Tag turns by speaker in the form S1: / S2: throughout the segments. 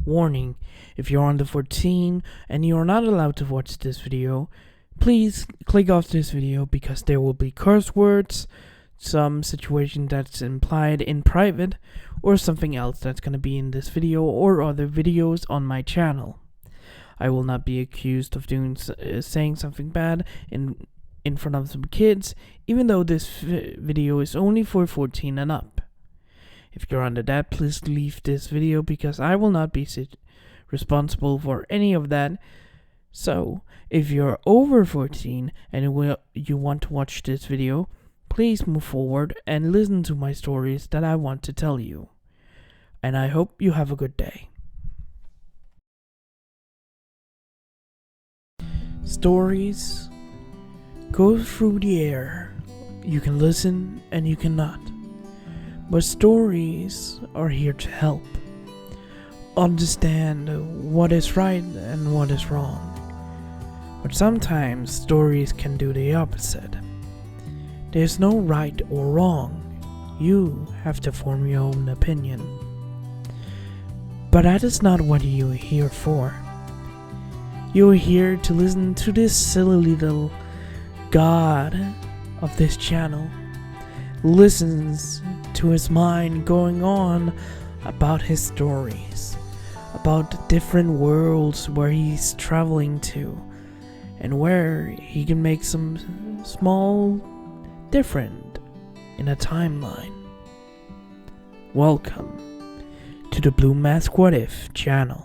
S1: Warning, if you're under 14 and you're not allowed to watch this video, please click off this video because there will be curse words, some situation that's implied in private, or something else that's going to be in this video or other videos on my channel. I will not be accused of saying something bad in front of some kids, even though this video is only for 14 and up. If you're under that, please leave this video because I will not be responsible for any of that. So, if you're over 14 and you want to watch this video, please move forward and listen to my stories that I want to tell you. And I hope you have a good day. Stories go through the air. You can listen and you cannot. But stories are here to help. Understand what is right and what is wrong. But sometimes stories can do the opposite. There's no right or wrong. You have to form your own opinion. But that is not what you're here for. You're here to listen to this silly little god of this channel listens to his mind going on about his stories, about the different worlds where he's traveling to, and where he can make some small different in a timeline. Welcome to the Blue Mask What If channel.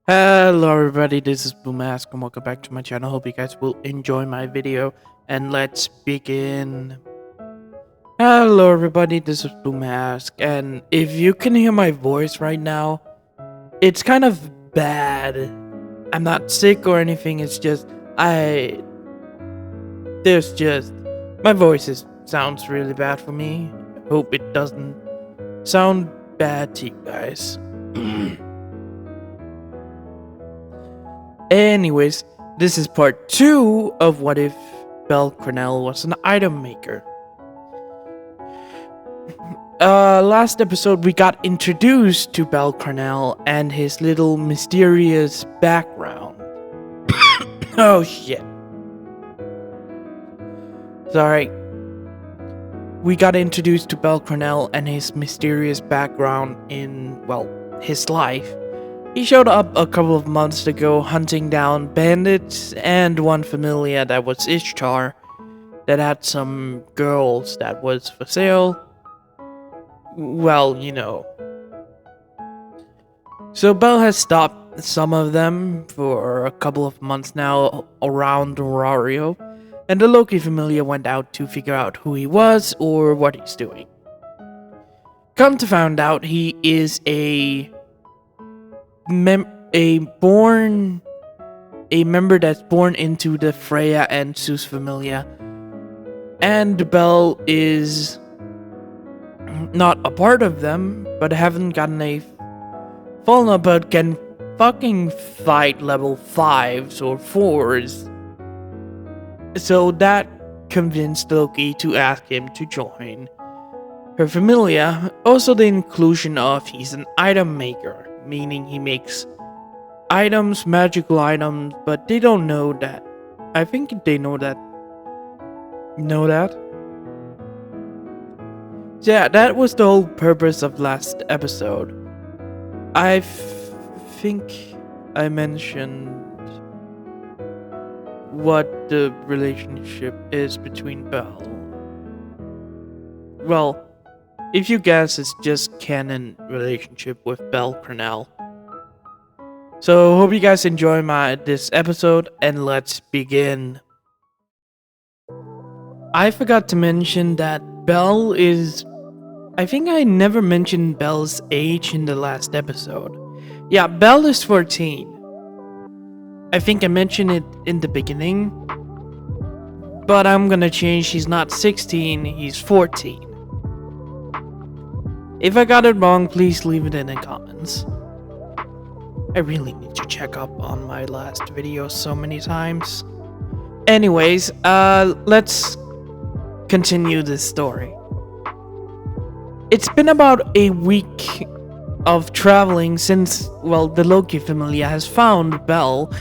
S1: Hello everybody, this is Blue Mask and welcome back to my channel. Hope you guys will enjoy my video and let's begin. Hello everybody, this is Blue Mask, and if you can hear my voice right now, it's kind of bad. I'm not sick or anything, it's just my voice sounds really bad for me. Hope it doesn't sound bad to you guys. Anyways, this is part 2 of What If Belle Cranel Was an Item Maker. Last episode we got introduced to Belle Cranel and his little mysterious background. Oh shit. Sorry. We got introduced to Belle Cranel and his mysterious background in, well, his life. He showed up a couple of months ago hunting down bandits and one familia that was Ishtar that had some girls that was for sale. Well, you know. So Belle has stopped some of them for a couple of months now around Orario, and the Loki familia went out to figure out who he was or what he's doing. Come to find out, he is a member that's born into the Freya and Zeus familia, and Belle is not a part of them, but haven't gotten a fallen up, but can fucking fight level 5s or 4s. So that convinced Loki to ask him to join her familia. Also the inclusion of he's an item maker, meaning he makes items, magical items, but they don't know that. I think they know that. Know that? Yeah, that was the whole purpose of last episode. I think I mentioned what the relationship is between Belle. Well, if you guess, it's just canon relationship with Belle Cranel. So hope you guys enjoy this episode, and let's begin. I forgot to mention that Belle is... I think I never mentioned Belle's age in the last episode. Yeah, Belle is 14. I think I mentioned it in the beginning, but I'm gonna change. He's not 16, he's 14. If I got it wrong, please leave it in the comments. I really need to check up on my last video so many times. Anyways, let's continue this story. It's been about a week of traveling since, well, the Loki family has found Bell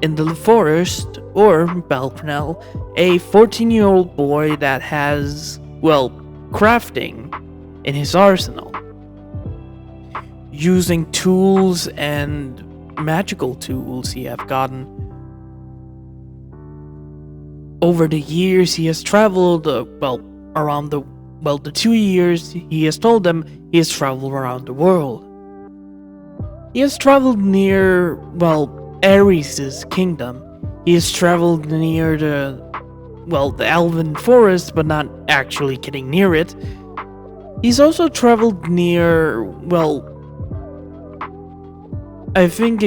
S1: in the forest, or Bell Cranel, a 14-year-old boy that has, well, crafting in his arsenal. Using tools and magical tools he have gotten. Over the years, he has traveled, around the 2 years, he has told them he has traveled around the world. He has traveled near, Ares' kingdom. He has traveled near the Elven forest, but not actually getting near it. He's also traveled near, I think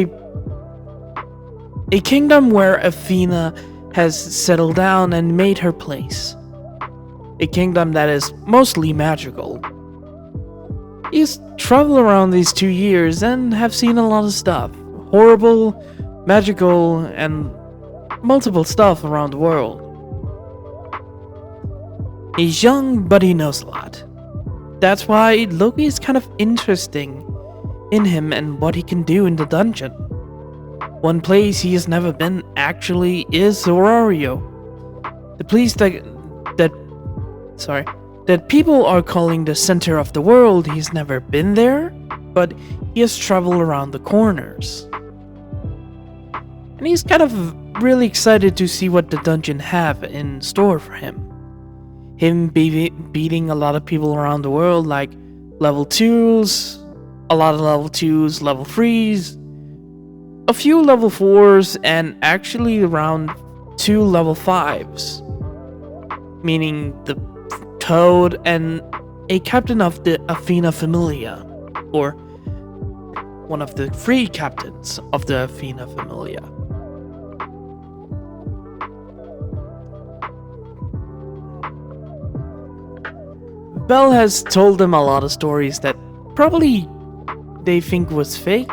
S1: a kingdom where Athena has settled down and made her place. A kingdom that is mostly magical. He's traveled around these 2 years and have seen a lot of stuff. Horrible, magical, and multiple stuff around the world. He's young, but he knows a lot. That's why Loki is kind of interesting in him and what he can do in the dungeon. One place he has never been actually is Zorario. The place that people are calling the center of the world. He's never been there, but he has traveled around the corners. And he's kind of really excited to see what the dungeon have in store for him. Him beating a lot of people around the world, like level 2s, a lot of level 2s, level 3s, a few level 4s, and actually around 2 level 5s. Meaning the Toad and a captain of the Athena Familia, or one of the 3 captains of the Athena Familia. Bell has told them a lot of stories that probably they think was fake,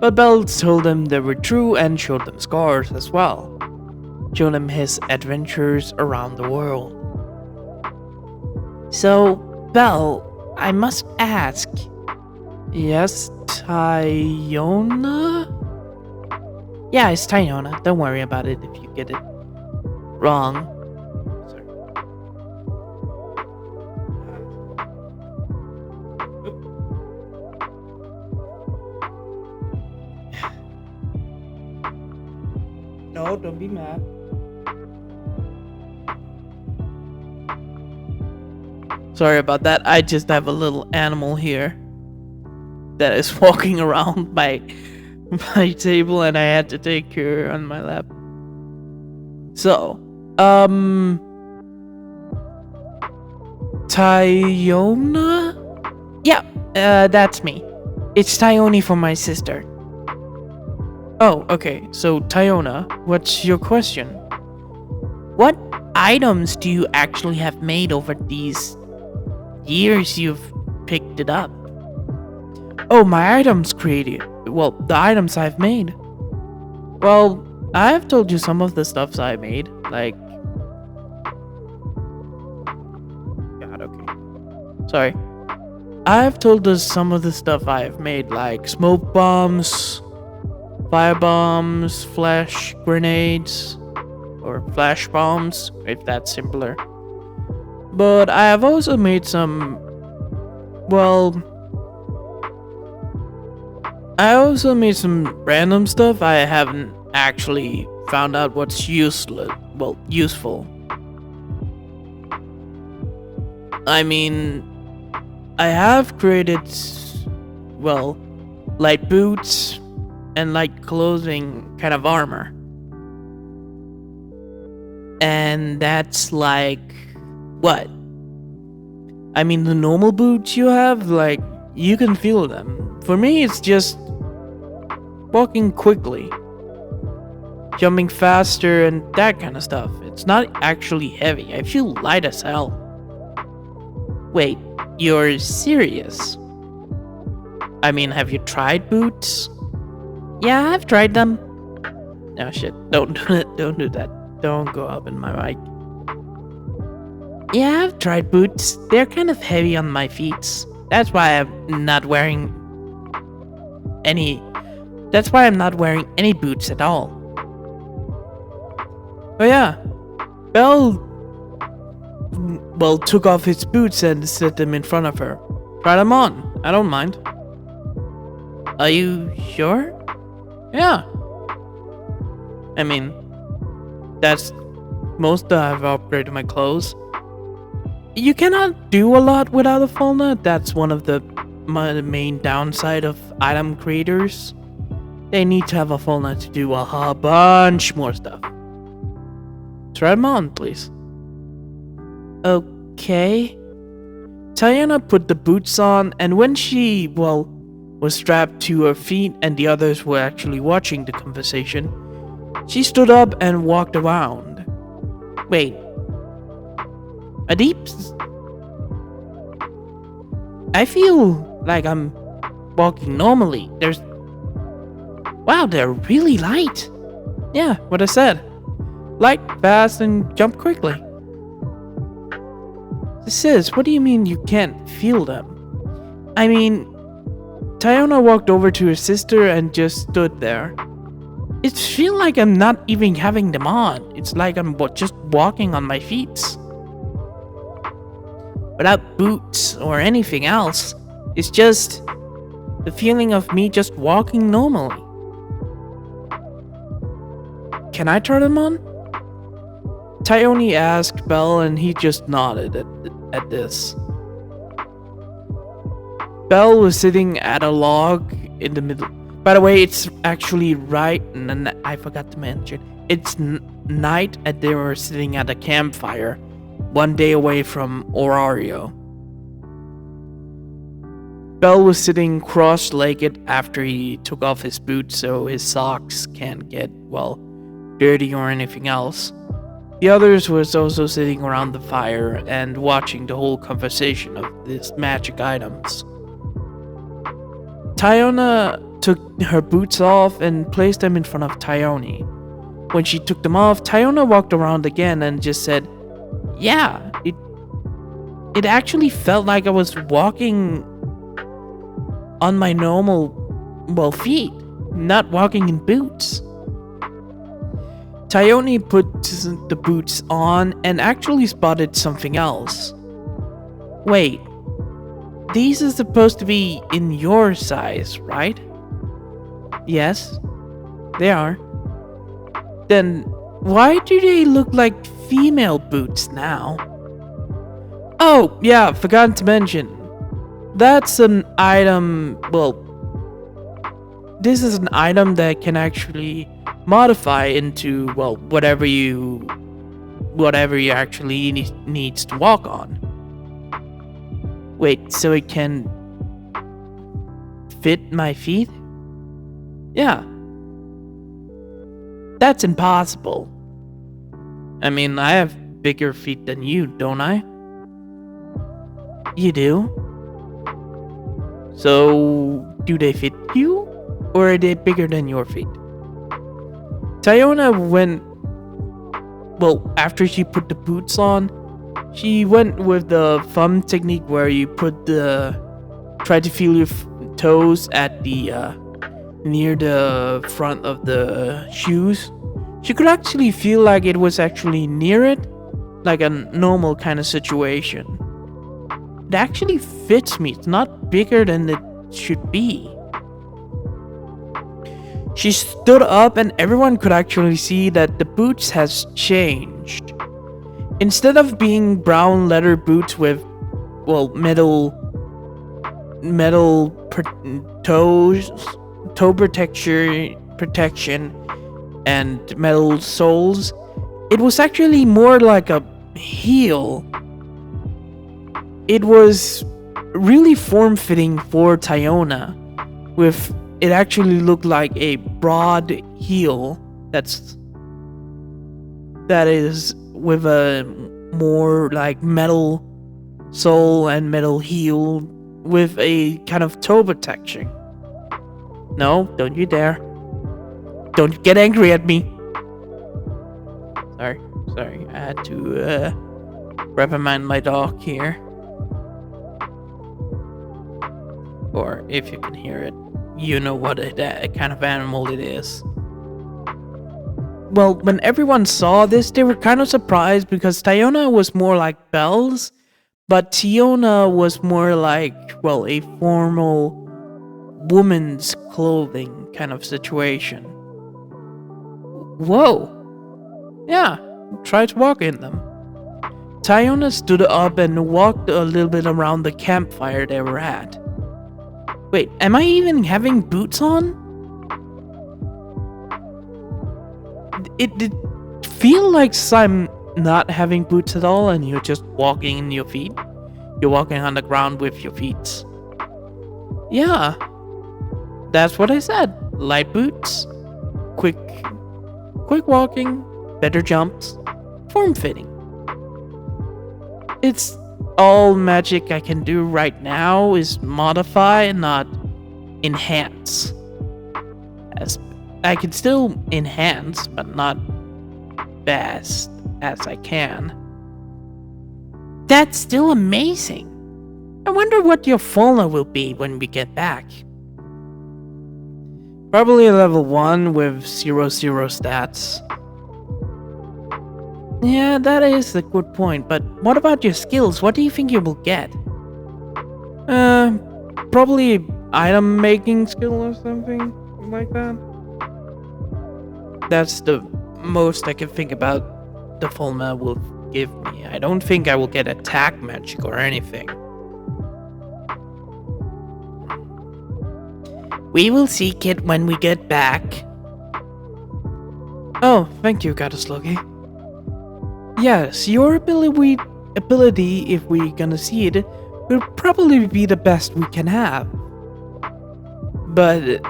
S1: but Bell told them they were true and showed them scars as well. Showed them his adventures around the world. So, Bell, I must ask. Yes, Tyona? Yeah, it's Tyona. Don't worry about it if you get it wrong. Sorry. No, don't be mad. Sorry about that. I just have a little animal here that is walking around my table, and I had to take her on my lap. So, Tyona? Yeah, that's me. It's Tyone for my sister. Oh, okay. So, Tyona, what's your question? What items do you actually have made over these years you've picked it up? Oh, my items created. Well, the items I've made. Well, I've told you some of the stuffs I made. Like... God, okay. Sorry. I've told us some of the stuff I've made, like smoke bombs, fire bombs, flash grenades, or flash bombs, if that's simpler. But I have also made some, I also made some random stuff. I haven't actually found out what's useful. I mean, I have created, light boots and light clothing kind of armor. And that's like, what? I mean, the normal boots you have, like, you can feel them. For me, it's just walking quickly, jumping faster, and that kind of stuff. It's not actually heavy. I feel light as hell. Wait, you're serious? I mean, have you tried boots? Yeah, I've tried them. Oh shit, don't do that. Don't go up in my mic. Yeah, I've tried boots. They're kind of heavy on my feet. That's why I'm not wearing any. That's why I'm not wearing any boots at all. Oh yeah, Belle, well, took off his boots and set them in front of her. Try them on. I don't mind. Are you sure? Yeah. I mean, that's most I've upgraded my clothes. You cannot do a lot without a full nut. That's one of the main downside of item creators. They need to have a full nut to do a bunch more stuff. Try them on, please. Okay. Tiana put the boots on, and when she, well, was strapped to her feet and the others were actually watching the conversation, she stood up and walked around. Wait. A deep... I feel like I'm walking normally. Wow, they're really light. Yeah, what I said. Light, fast, and jump quickly. Sis, what do you mean you can't feel them? I mean, Tiana walked over to her sister and just stood there. It feels like I'm not even having them on. It's like I'm just walking on my feet. Without boots or anything else. It's just the feeling of me just walking normally. Can I turn them on? Tyone asked Belle and he just nodded at this. Belle was sitting at a log in the middle. By the way, it's actually right, and I forgot to mention, it's night and they were sitting at a campfire, one day away from Orario. Belle was sitting cross-legged after he took off his boots so his socks can't get, well, dirty or anything else. The others was also sitting around the fire and watching the whole conversation of these magic items. Tiana took her boots off and placed them in front of Tyone. When she took them off, Tiana walked around again and just said, yeah, it actually felt like I was walking on my normal, well, feet, not walking in boots. Tyone put the boots on and actually spotted something else. Wait, these are supposed to be in your size, right? Yes, they are. Then why do they look like female boots now? Oh, yeah, forgot to mention. That's an item, well, this is an item that can actually modify into, well, whatever you actually needs to walk on. Wait, so it can fit my feet? Yeah. That's impossible. I mean, I have bigger feet than you, don't I? You do? So, do they fit you? Or are they bigger than your feet? Tiona went... Well, after she put the boots on, she went with the thumb technique where you put the... Try to feel your toes at the... near the front of the shoes. She could actually feel like it was actually near it, like a normal kind of situation. It actually fits me. It's not bigger than it should be. She stood up and everyone could actually see that the boots has changed. Instead of being brown leather boots with, well, metal toe protection and metal soles, it was actually more like a heel. It was really form-fitting for Tiona, with it actually looked like a broad heel that is with a more like metal sole and metal heel with a kind of toe protection. No, don't you dare. Don't get angry at me. Sorry, I had to reprimand my dog here. Or if you can hear it, you know what kind of animal it is. Well, when everyone saw this, they were kind of surprised because Tiona was more like Belle's, but Tiona was more like, well, a formal woman's clothing kind of situation. Whoa. Yeah, try to walk in them. Tiona stood up and walked a little bit around the campfire they were at. Wait, am I even having boots on? It did feel like I'm not having boots at all and you're just walking in your feet. You're walking on the ground with your feet. Yeah, that's what I said. Light boots, quick walking, better jumps, form-fitting. It's all magic I can do right now is modify and not enhance. As I can still enhance, but not best as I can. That's still amazing. I wonder what your fauna will be when we get back. Probably a level 1 with 0 stats. Yeah, that is a good point, but what about your skills? What do you think you will get? Probably item making skill or something like that. That's the most I can think about the Fulma will give me. I don't think I will get attack magic or anything. We will seek it when we get back. Oh, thank you, Goddess Loki. Yes, your ability, if we're gonna see it, will probably be the best we can have. But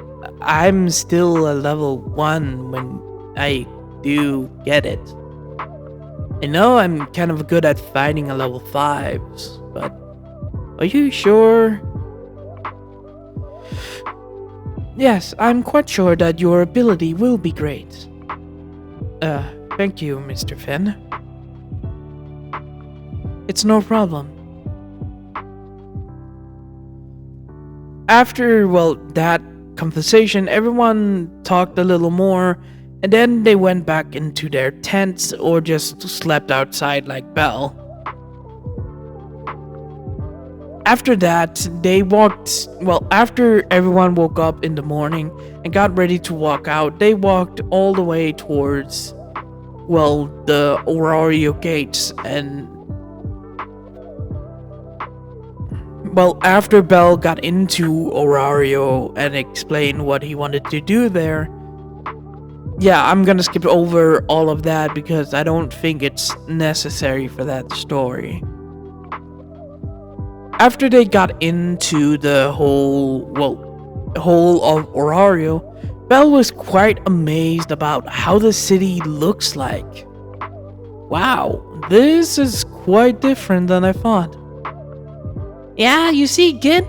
S1: I'm still a level 1 when I do get it. I know I'm kind of good at fighting a level 5s, but are you sure? Yes, I'm quite sure that your ability will be great. Thank you, Mr. Finn. It's no problem. After, well, that conversation, everyone talked a little more, and then they went back into their tents or just slept outside like Belle. After that, they walked, well, after everyone woke up in the morning and got ready to walk out, they walked all the way towards, well, the Aurario gates. And well, after Belle got into Aurario and explained what he wanted to do there, yeah, I'm gonna skip over all of that because I don't think it's necessary for that story. After they got into the whole of Aurario, Belle was quite amazed about how the city looks like. Wow, this is quite different than I thought. Yeah, you see, kid?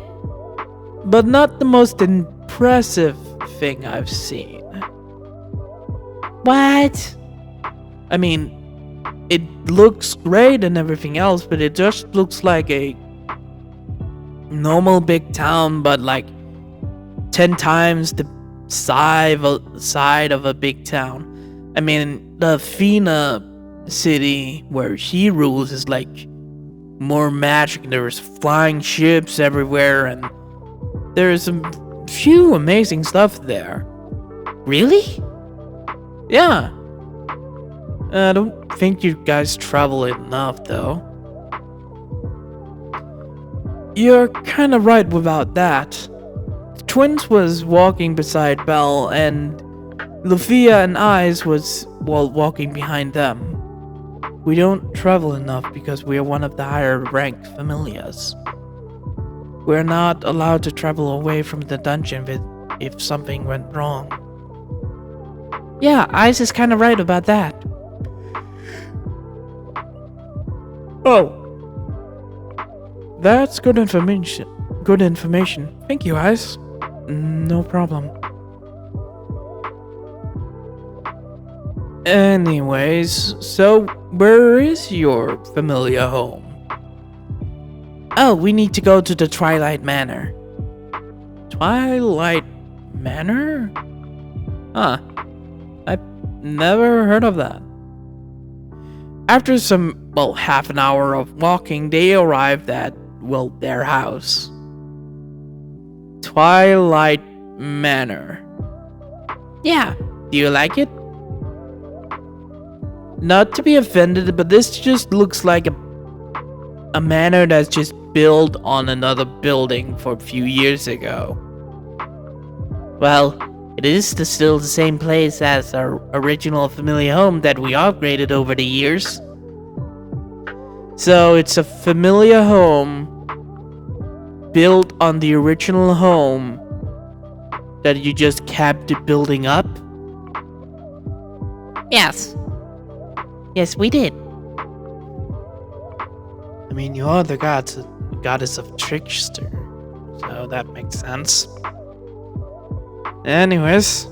S1: But not the most impressive thing I've seen. What? I mean, it looks great and everything else, but it just looks like a normal big town, but like 10 times the size of a big town. I mean, the Fina city where she rules is like more magic. There's flying ships everywhere, and there's a few amazing stuff there. Really? Yeah. I don't think you guys travel enough, though. You're kind of right about that. The twins was walking beside Belle, and Lufia and Eyes was, well, walking behind them. We don't travel enough because we are one of the higher ranked familias. We're not allowed to travel away from the dungeon if something went wrong. Yeah, Eyes is kind of right about that. Oh. That's good information. Good information. Thank you, Eyes. No problem. Anyways, so where is your familiar home? Oh, we need to go to the Twilight Manor. Twilight Manor? Huh. I've never heard of that. After some, half an hour of walking, they arrived at, their house. Twilight Manor. Yeah, do you like it? Not to be offended, but this just looks like a manor that's just built on another building for a few years ago. Well, it is still the same place as our original familiar home that we upgraded over the years. So it's a familiar home built on the original home that you just kept building up? Yes. Yes, we did. I mean, you are the goddess of trickster, so that makes sense. Anyways,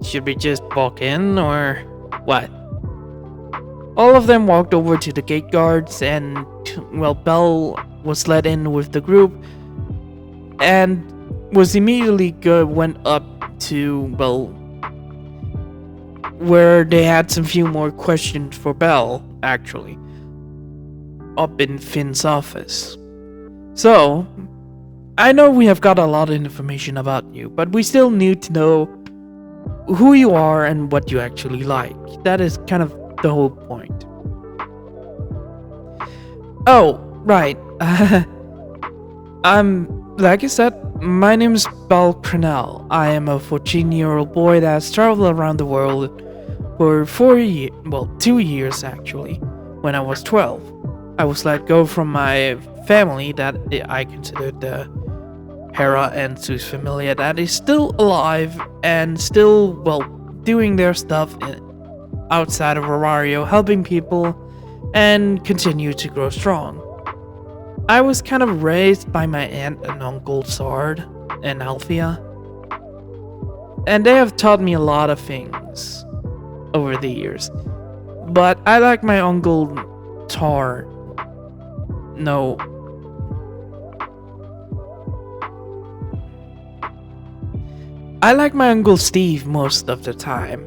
S1: should we just walk in or what? All of them walked over to the gate guards, and Belle was let in with the group, and was immediately went up to where they had some few more questions for Belle, actually, up in Finn's office. So, I know we have got a lot of information about you, but we still need to know who you are and what you actually like. That is kind of the whole point. Oh, right. Like I said, my name is Belle Cranel. I am a 14-year-old boy that's traveled around the world for 2 years actually. When I was 12, I was let go from my family that I considered the Hera and Zeus familia that is still alive and still, doing their stuff outside of Orario, helping people and continue to grow strong. I was kind of raised by my aunt and uncle Sard and Althea, and they have taught me a lot of things over the years. But I like my uncle Tar. No. I like my uncle Steve most of the time.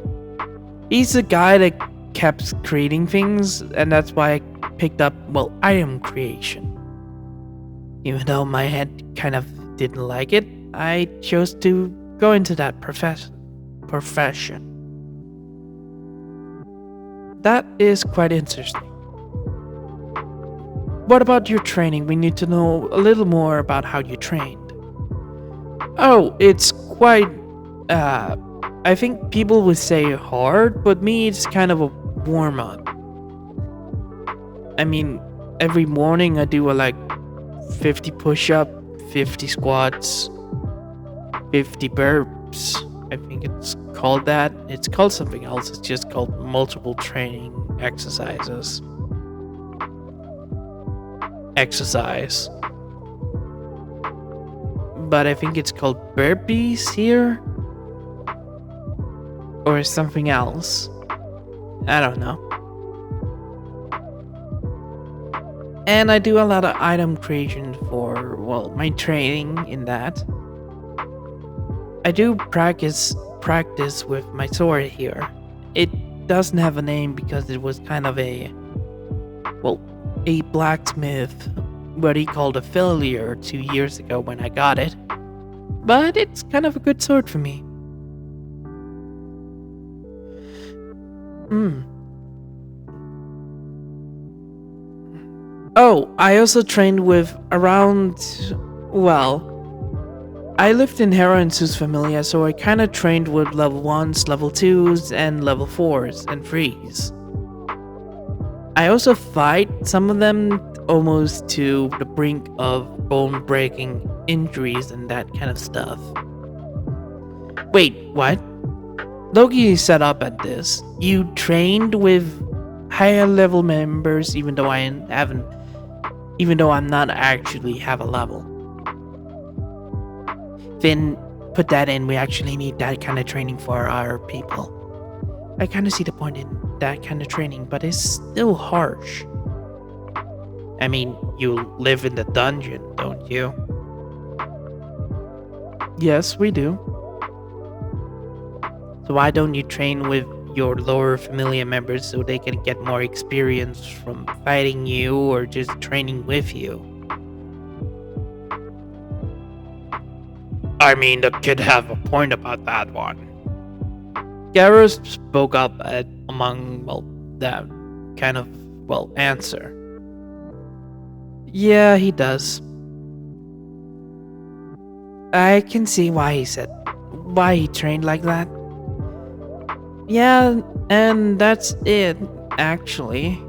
S1: He's the guy that kept creating things, and that's why I picked up, item creation. Even though my head kind of didn't like it, I chose to go into that profession. That is quite interesting. What about your training? We need to know a little more about how you trained. Oh, it's quite, I think people would say hard, but me, it's kind of a warm-up. I mean, every morning I do 50 push-up, 50 squats, 50 burps. I think it's called that. It's called something else. It's just called multiple training exercises. But I think it's called burpees here, or something else. I don't know. And I do a lot of item creation for, my training in that. I do practice with my sword here. It doesn't have a name because it was kind of a blacksmith, what he called a failure 2 years ago when I got it. But it's kind of a good sword for me. Oh, I also trained with I lived in Hera and Zeus Familia, so I kind of trained with level 1s, level 2s, and level 4s and 3s. I also fight some of them almost to the brink of bone-breaking injuries and that kind of stuff. Wait, what? Loki is set up at this. You trained with higher level members even though I'm not actually have a level. Then put that in. We actually need that kind of training for our people. I kind of see the point in that kind of training, but it's still harsh. I mean, you live in the dungeon, don't you? Yes, we do. So why don't you train with your lower familiar members so they can get more experience from fighting you or just training with you? I mean, the kid have a point about that one. Garrus spoke up among, well, that kind of, well, answer. Yeah, he does. I can see why he trained like that. Yeah, and that's it, actually.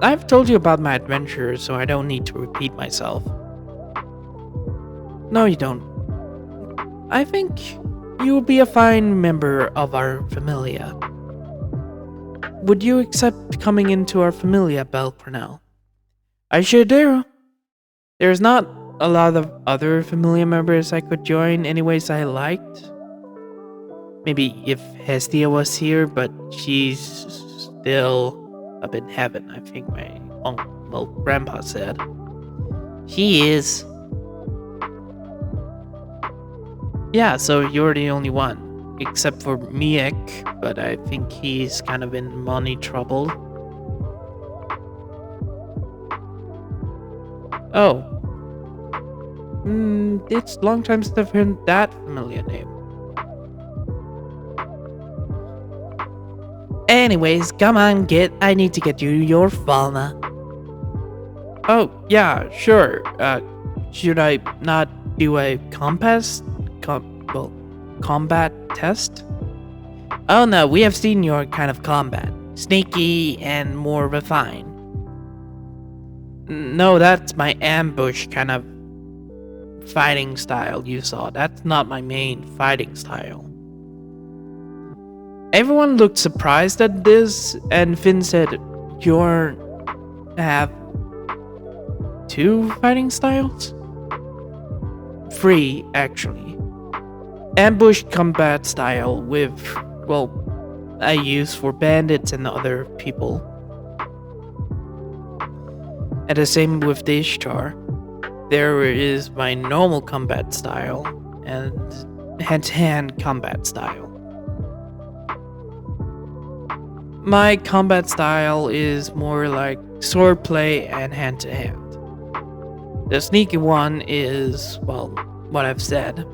S1: I've told you about my adventures, so I don't need to repeat myself. No, you don't. I think you will be a fine member of our familia. Would you accept coming into our familia, Belle Cranel? I sure do. There's not a lot of other familia members I could join anyways I liked. Maybe if Hestia was here, but she's still up in heaven, I think my grandpa said. She is. Yeah, so you're the only one, except for Miek, but I think he's kind of in money trouble. Oh. It's long time since I've heard that familiar name. Anyways, come on, I need to get you your Falna. Oh, yeah, sure. Should I not do a combat test? Oh no, we have seen your kind of combat. Sneaky and more refined. No, that's my ambush kind of fighting style you saw. That's not my main fighting style. Everyone looked surprised at this, and Finn said, "You have 2 fighting styles?" 3, actually. Ambush combat style with, well, I use for bandits and other people. And the same with the Ishtar. There is my normal combat style and hand-to-hand combat style. My combat style is more like swordplay and hand-to-hand. The sneaky one is, well, what I've said.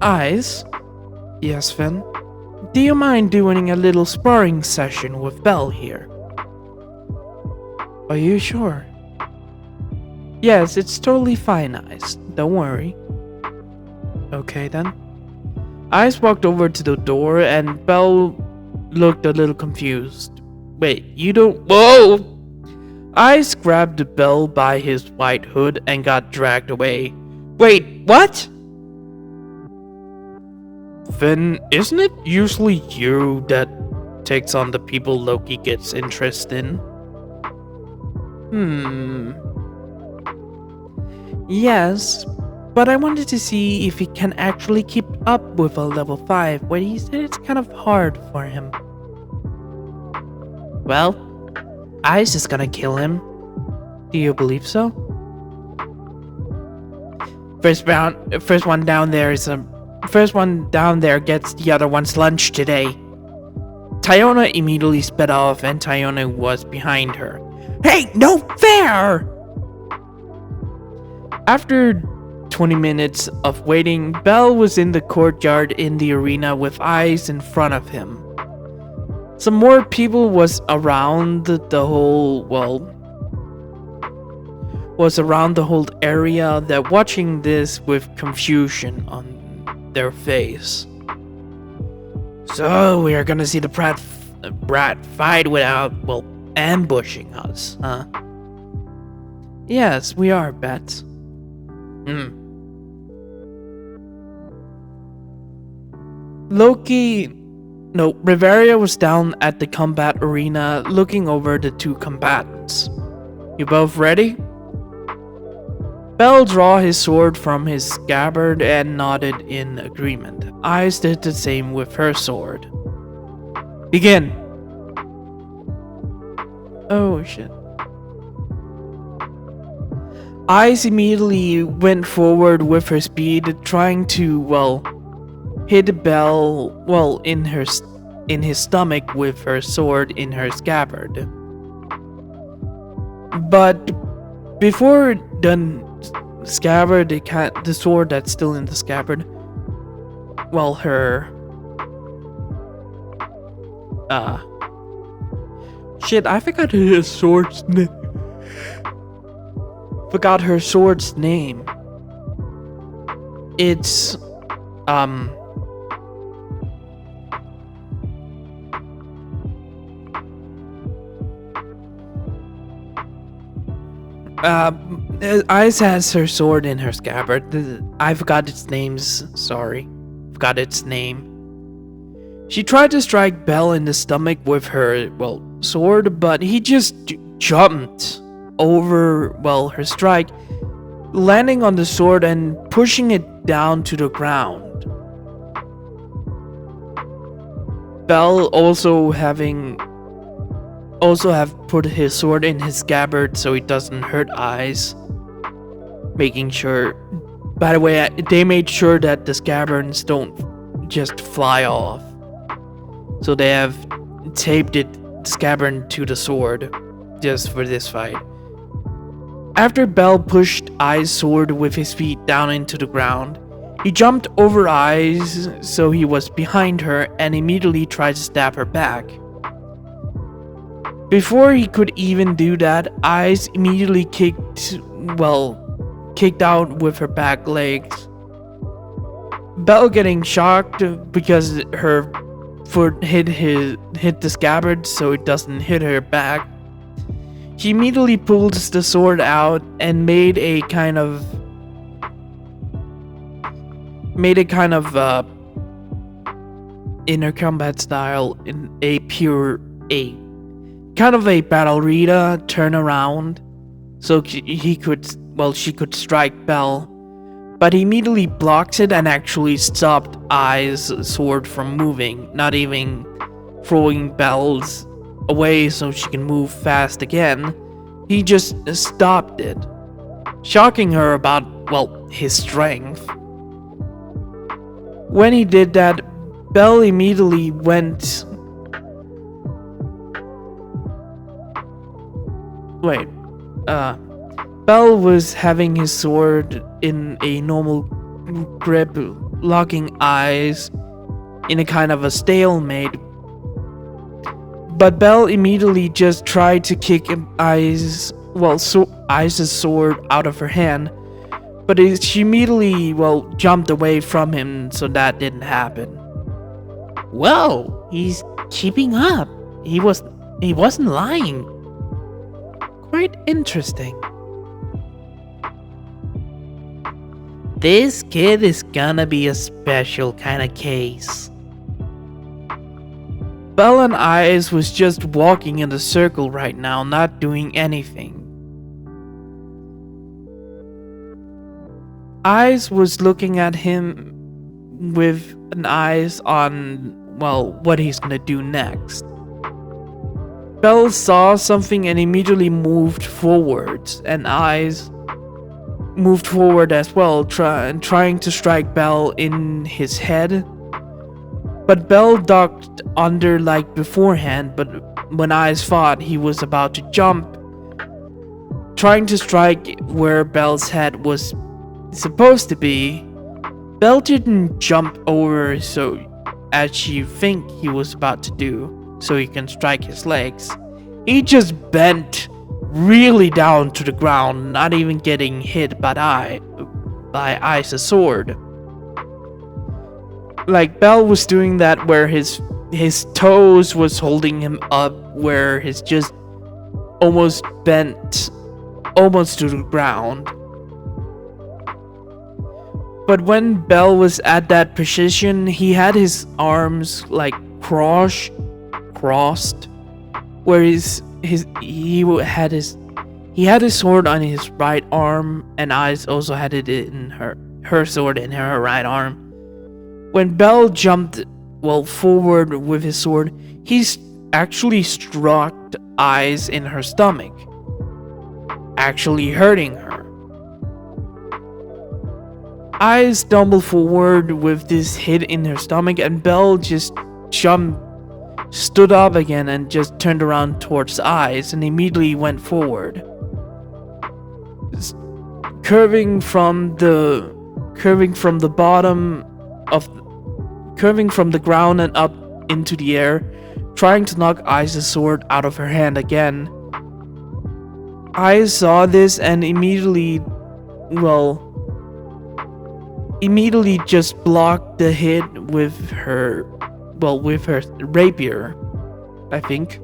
S1: Eyes? Yes, Finn? Do you mind doing a little sparring session with Belle here? Are you sure? Yes, it's totally fine, Eyes. Don't worry. Okay, then. Eyes walked over to the door and Belle looked a little confused. Wait, you don't— Whoa! Eyes grabbed Belle by his white hood and got dragged away. Wait, what? Finn, isn't it usually you that takes on the people Loki gets interest in? Yes, but I wanted to see if he can actually keep up with a level 5, but he said it's kind of hard for him. Well, Ice is gonna kill him. Do you believe so? First one down there gets the other one's lunch today. Tyona immediately sped off and Tyona was behind her. Hey, no fair! After 20 minutes of waiting, Belle was in the courtyard in the arena with Eyes in front of him. Some more people was around the whole area that watching this with confusion on their face. So we are gonna see the brat fight without, well, ambushing us, huh? Yes, we are, Bet. Riveria was down at the combat arena looking over the 2 combatants. swords. You both ready? Bell drew his sword from his scabbard and nodded in agreement. Ice did the same with her sword. Begin! Oh shit. Ice immediately went forward with her speed, trying to, hit Bell, in his stomach with her sword in her scabbard. But before done scabbard, the sword that's still in the scabbard, shit, I forgot her sword's name. Forgot her sword's name. It's, Ice has her sword in her scabbard. I forgot its names. Sorry. Forgot its name. She tried to strike Bell in the stomach with her, sword, but he just jumped over, her strike, landing on the sword and pushing it down to the ground. Bell also have put his sword in his scabbard so it doesn't hurt Eyes. Making sure, by the way, they made sure that the scabbards don't just fly off. So they have taped the scabbard to the sword just for this fight. After Bell pushed Eyes' sword with his feet down into the ground, he jumped over Eyes so he was behind her and immediately tried to stab her back. Before he could even do that, Eyes immediately kicked out with her back legs. Bell getting shocked because her foot hit the scabbard so it doesn't hit her back. She immediately pulls the sword out and made a kind of inner combat style in a kind of a ballerina turn around so she could strike Bell, but he immediately blocks it and actually stopped Eyes' sword from moving, not even throwing Bell's away so she can move fast again. He just stopped it, shocking her about, his strength. When he did that, Bell immediately went... Bell was having his sword in a normal grip, locking Eyes in a kind of a stalemate. But Bell immediately just tried to kick Eyes' sword out of her hand, but she immediately, jumped away from him, so that didn't happen.
S2: Whoa, he's keeping up. He wasn't lying.
S1: Quite interesting.
S2: This kid is gonna be a special kind of case.
S1: Bell and Eyes was just walking in the circle right now, not doing anything. Eyes was looking at him with an eyes on, what he's gonna do next. Bell saw something and immediately moved forwards, and Eyes moved forward as well, trying to strike Bell in his head. But Bell ducked under like beforehand, but when Eyes thought he was about to jump, trying to strike where Bell's head was supposed to be, Bell didn't jump over as she think he was about to do, so he can strike his legs. He just bent really down to the ground, not even getting hit by Eyes' sword. Like Bell was doing that where his toes was holding him up, where his just almost bent almost to the ground. But when Bell was at that position, he had his arms like crossed, where his he had his sword on his right arm, and Eyes also had it in her sword in her right arm. When Bell jumped forward with his sword, he actually struck Eyes in her stomach, actually hurting her. Eyes stumbled forward with this hit in her stomach, and Bell just stood up again and just turned around towards Eyes and immediately went forward. Curving from the ground and up into the air, trying to knock Eyes' sword out of her hand again. Eyes saw this and immediately just blocked the hit with her rapier, I think.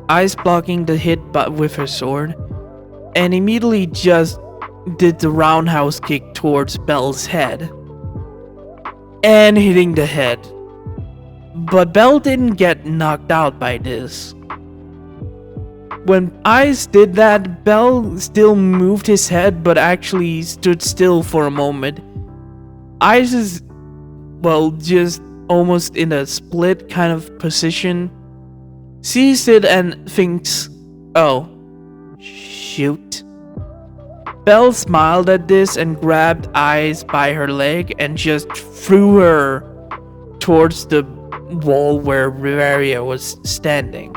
S1: Eyes blocking the hit but with her sword, and immediately just did the roundhouse kick towards Bell's head and hitting the head. But Bell didn't get knocked out by this. When Eyes did that, Bell still moved his head but actually stood still for a moment. Eyes is just almost in a split kind of position, sees it and thinks, oh, shoot. Bell smiled at this and grabbed Eyes by her leg and just threw her towards the wall where Riveria was standing.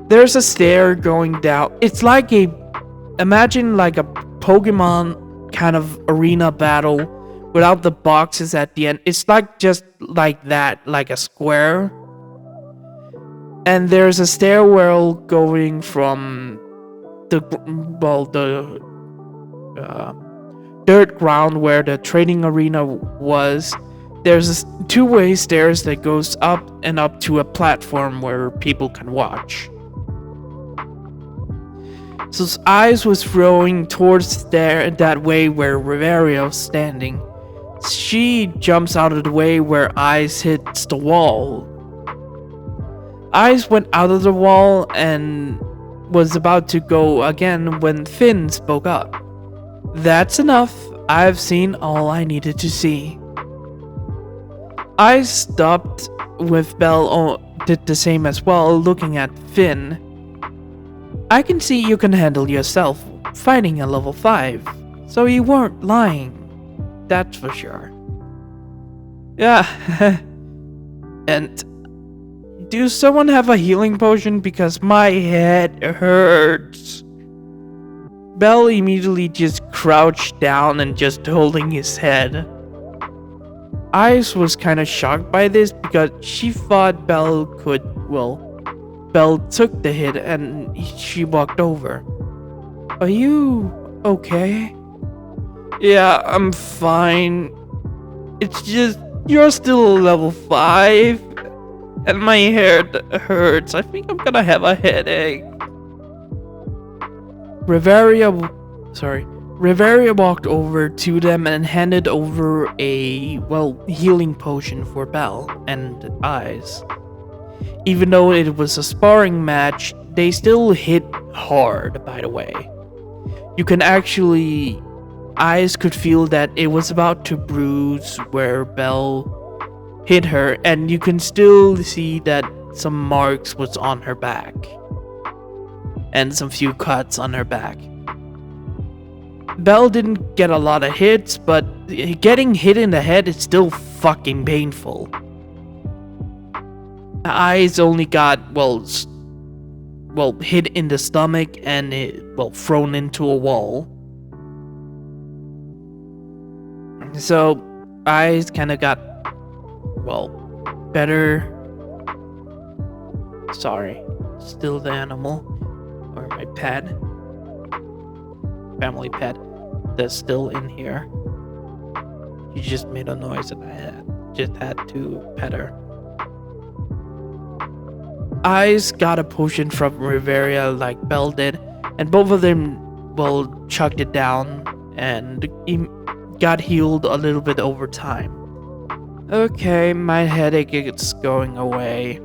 S1: There's a stair going down. It's like imagine like a Pokemon kind of arena battle without the boxes at the end. It's like just like that, like a square. And there's a stairwell going from the dirt ground where the training arena was. There's two-way stairs that goes up and up to a platform where people can watch. So Eyes was throwing towards there that way where Riveria was standing. She jumps out of the way where Eyes hits the wall. Eyes went out of the wall and was about to go again when Finn spoke up. That's enough. I've seen all I needed to see. Eyes stopped with Bell did the same as well, looking at Finn. I can see you can handle yourself fighting a level 5, so you weren't lying. That's for sure. Yeah. And do someone have a healing potion because my head hurts? Bell immediately just crouched down and just holding his head. Eyes was kind of shocked by this because she thought Bell took the hit and she walked over. Are you okay? Yeah, I'm fine. It's just you're still level 5 and my head hurts. I think I'm gonna have a headache. Riveria walked over to them and handed over a, healing potion for Bell and Eyes. Even though it was a sparring match, they still hit hard, by the way. You can actually... Eyes could feel that it was about to bruise where Bell hit her, and you can still see that some marks was on her back. And some few cuts on her back. Bell didn't get a lot of hits, but getting hit in the head is still fucking painful. Eyes only got, hit in the stomach and, thrown into a wall. So, Eyes kind of got, better. Sorry, still the animal. Or my pet. Family pet. That's still in here. She just made a noise and I just had to pet her. Eyes got a potion from Riveria like Bell did, and both of them, chucked it down and got healed a little bit over time. Okay, my headache is going away.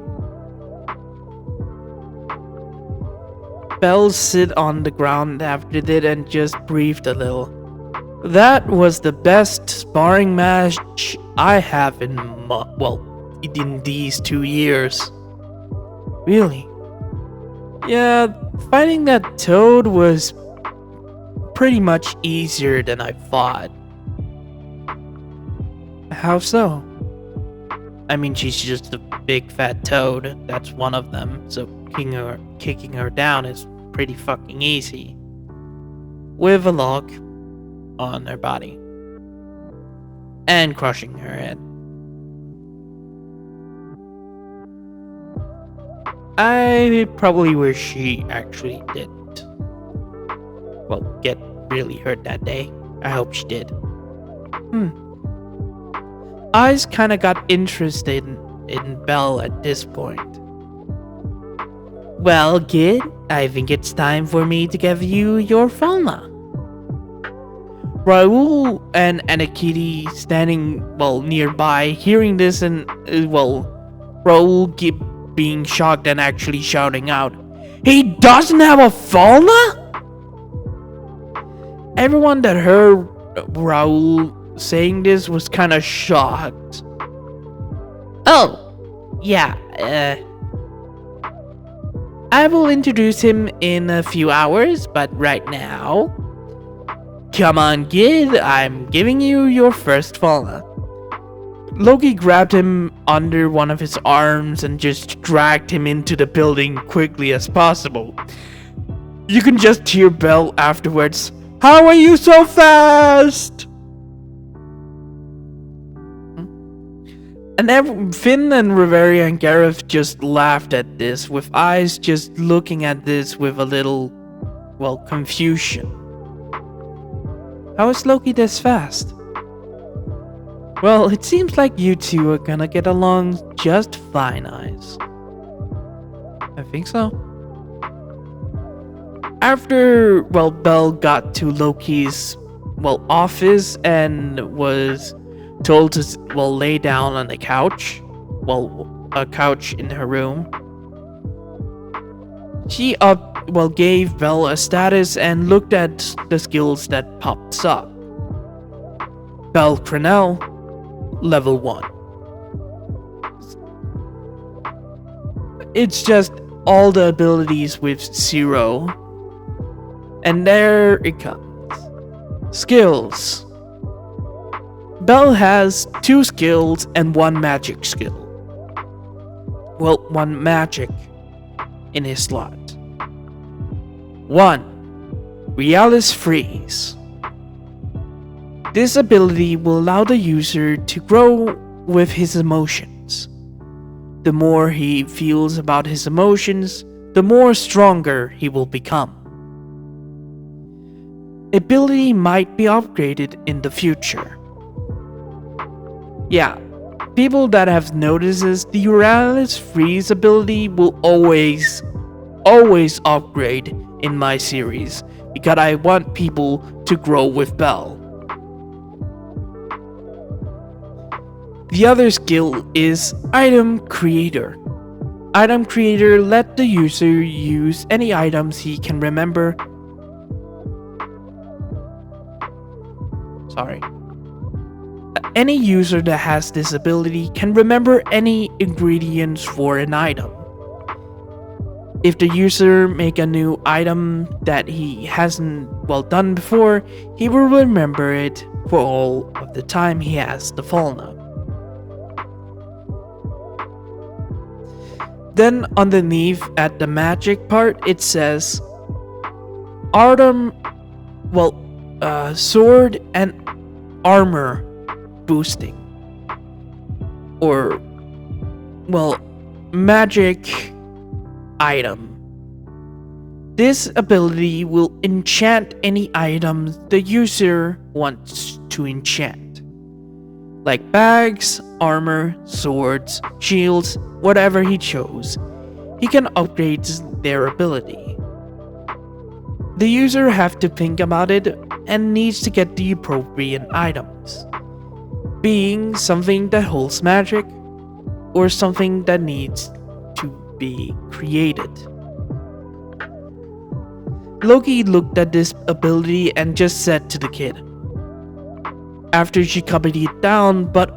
S1: Belle sit on the ground after that and just breathed a little. That was the best sparring match I have in these 2 years. Really? Yeah, fighting that toad was pretty much easier than I thought. How so? I mean, she's just a big fat toad. That's one of them. So kicking her down is pretty fucking easy. With a log on her body. And crushing her head. I probably wish she actually didn't. Well, get really hurt that day. I hope she did. Eyes kinda got interested in Belle at this point. Well, kid, I think it's time for me to give you your fauna. Raul and Anakiti standing, nearby, hearing this and, Raul being shocked and actually shouting out, "He doesn't have a fauna?" Everyone that heard Raul saying this was kinda shocked. Oh, yeah, I will introduce him in a few hours, but right now, come on, kid, I'm giving you your first fauna. Loki grabbed him under one of his arms and just dragged him into the building quickly as possible. You can just hear Belle afterwards, "How are you so fast?" And Finn and Reveria and Gareth just laughed at this, with eyes just looking at this with a little, confusion. How is Loki this fast? Well, it seems like you two are gonna get along just fine, Eyes. I think so. After, Belle got to Loki's, office and was told to, lay down on the couch, a couch in her room, she gave Belle a status and looked at the skills that popped up. Belle Cranel, level 1. It's just all the abilities with 0. And there it comes. Skills. Belle has 2 skills and 1 magic skill. 1 magic in his slot. 1. Realis Freeze. This ability will allow the user to grow with his emotions. The more he feels about his emotions, the more stronger he will become. Ability might be upgraded in the future. Yeah, people that have noticed this, the Realis Freeze ability will always upgrade in my series, because I want people to grow with Belle. The other skill is Item Creator. Item Creator let the user use any items he can remember. Any user that has this ability can remember any ingredients for an item. If the user make a new item that he hasn't done before, he will remember it for all of the time he has the fauna. Then underneath at the magic part, it says sword and armor boosting, or magic item. This ability will enchant any items the user wants to enchant, like bags, armor, swords, shields, whatever he chose. He can upgrade their ability. The user have to think about it and needs to get the appropriate items. being something that holds magic or something that needs to be created. Loki looked at this ability and just said to the kid, after she copied it down but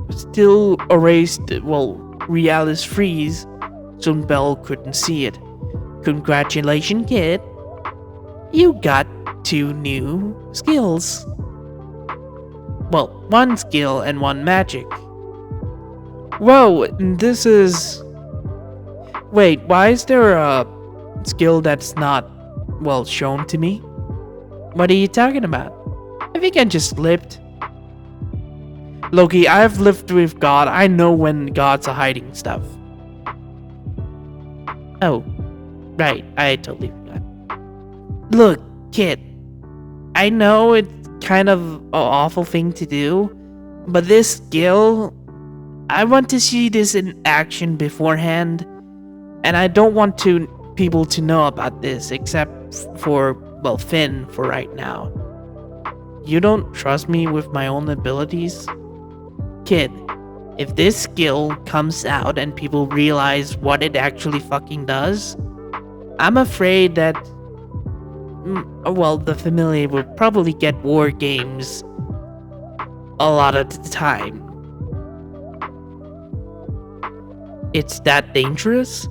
S1: still erased, Realis freeze, so Belle couldn't see it. Congratulations, kid. You got 2 new skills. Well, 1 skill and 1 magic. Whoa, this is... Wait, why is there a skill that's not, shown to me? What are you talking about? I think I just slipped. Loki, I've lived with God. I know when gods are hiding stuff. Oh, right. I totally forgot. Look, kid. I know it's kind of an awful thing to do, but this skill, I want to see this in action beforehand, and I don't want people to know about this except for, Finn for right now. You don't trust me with my own abilities? Kid, if this skill comes out and people realize what it actually fucking does, I'm afraid that, the familiar will probably get war games a lot of the time. It's that dangerous?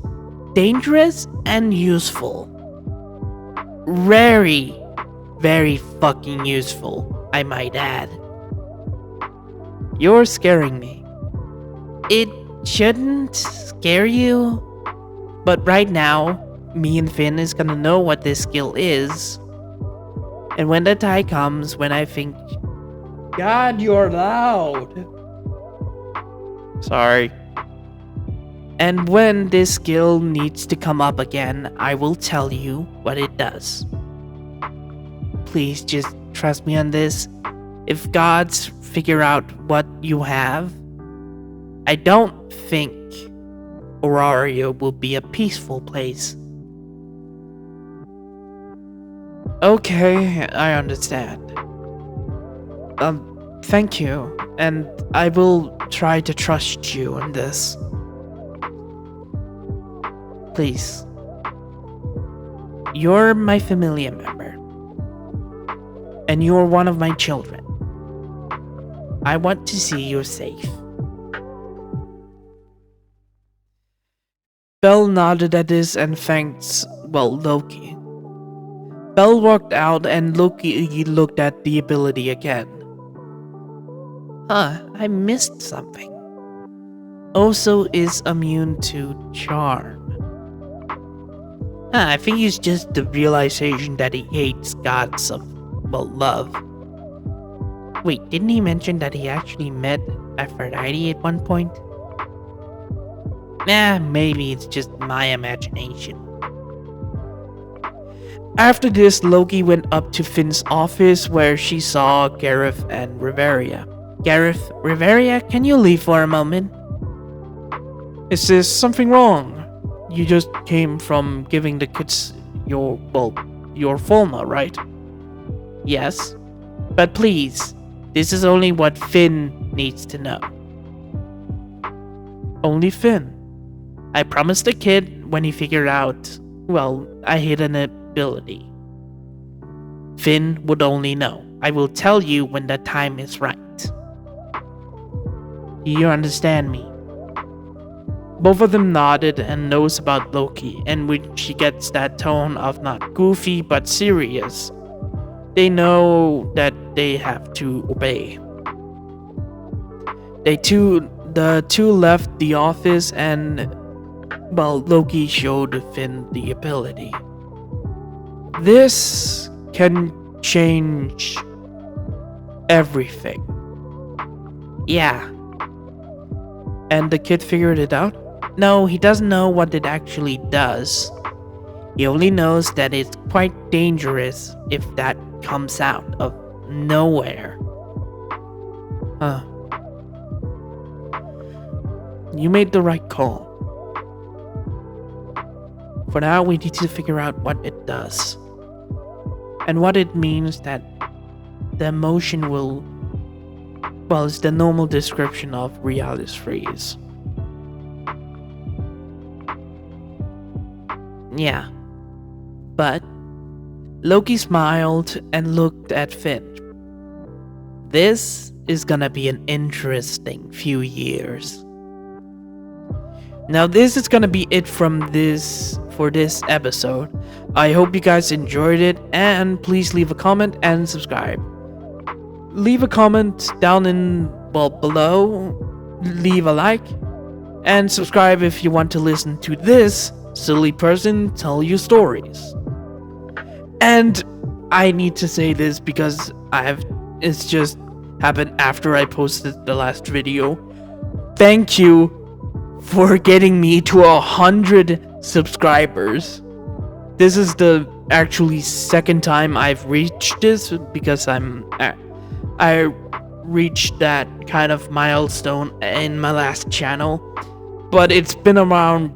S1: Dangerous and useful. Very, very fucking useful, I might add. You're scaring me. It shouldn't scare you, but right now, me and Finn is gonna know what this skill is. And when the time comes, when I think, God, you're loud. Sorry. And when this skill needs to come up again, I will tell you what it does. Please just trust me on this. If gods figure out what you have, I don't think Auraria will be a peaceful place. Okay, I understand. Thank you, and I will try to trust you on this. Please. You're my familiar member. And you're one of my children. I want to see you safe. Belle nodded at this and thanked, Loki. Belle walked out and Loki looked at the ability again. I missed something. Also is immune to charm. I think it's just the realization that he hates gods of, love. Wait, didn't he mention that he actually met Aphrodite at one point? Maybe it's just my imagination. After this, Loki went up to Finn's office where she saw Gareth and Riveria. Gareth, Riveria, can you leave for a moment? Is there something wrong? You just came from giving the kids your formula, right? Yes. But please, this is only what Finn needs to know. Only Finn. I promised the kid when he figured out, I hid an ability. Finn would only know. I will tell you when the time is right. Do you understand me? Both of them nodded and knows about Loki, and when she gets that tone of not goofy but serious, they know that they have to obey. The two left the office and, Loki showed Finn the ability. This can change everything. Yeah. And the kid figured it out? No, he doesn't know what it actually does. He only knows that it's quite dangerous if that comes out of nowhere. You made the right call. For now, we need to figure out what it does. And what it means that the emotion will well, it's the normal description of Realis Freeze. Yeah. But Loki smiled and looked at Finn. This is gonna be an interesting few years. Now this is gonna be it for this episode. I hope you guys enjoyed it, and please leave a comment and subscribe. Leave a comment down below, leave a like, and subscribe if you want to listen to this silly person tell you stories. And I need to say this because it's just happened after I posted the last video. Thank you for getting me to 100 subscribers. This is the actually second time I've reached this, because I reached that kind of milestone in my last channel, but it's been around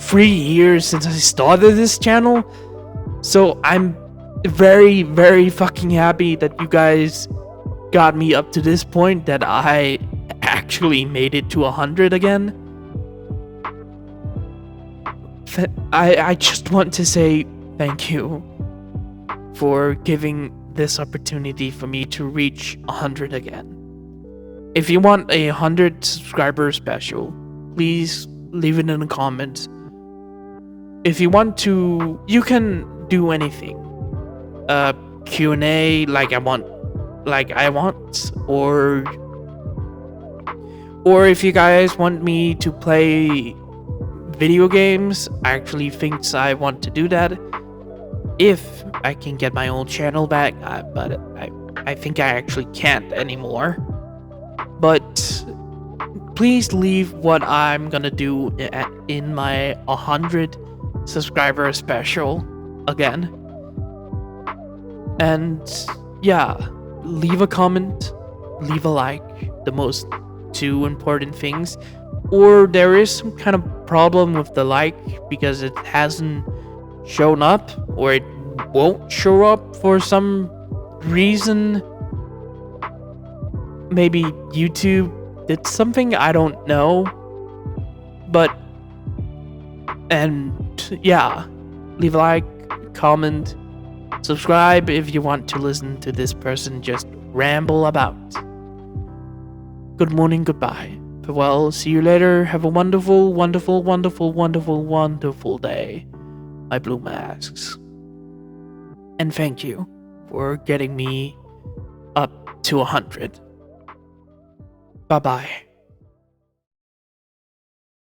S1: 3 years since I started this channel, so I'm very, very fucking happy that you guys got me up to this point, that I actually made it to 100 again. I just want to say thank you for giving this opportunity for me to reach 100 again. If you want a 100 subscriber special, please leave it in the comments. If you want to, you can do anything. Q&A like I want, or if you guys want me to play video games, I actually think I want to do that if I can get my old channel back, but I think I actually can't anymore. But please leave what I'm gonna do in my 100 subscriber special again. And yeah, leave a comment, leave a like, the most two important things. Or there is some kind of problem with the like because it hasn't shown up, or it won't show up for some reason. Maybe YouTube did something, I don't know. And yeah, leave a like, comment, subscribe if you want to listen to this person just ramble about. Good morning, goodbye. Farewell, see you later. Have a wonderful, wonderful, wonderful, wonderful, wonderful day, my blue masks. And thank you for getting me up to 100. Bye-bye.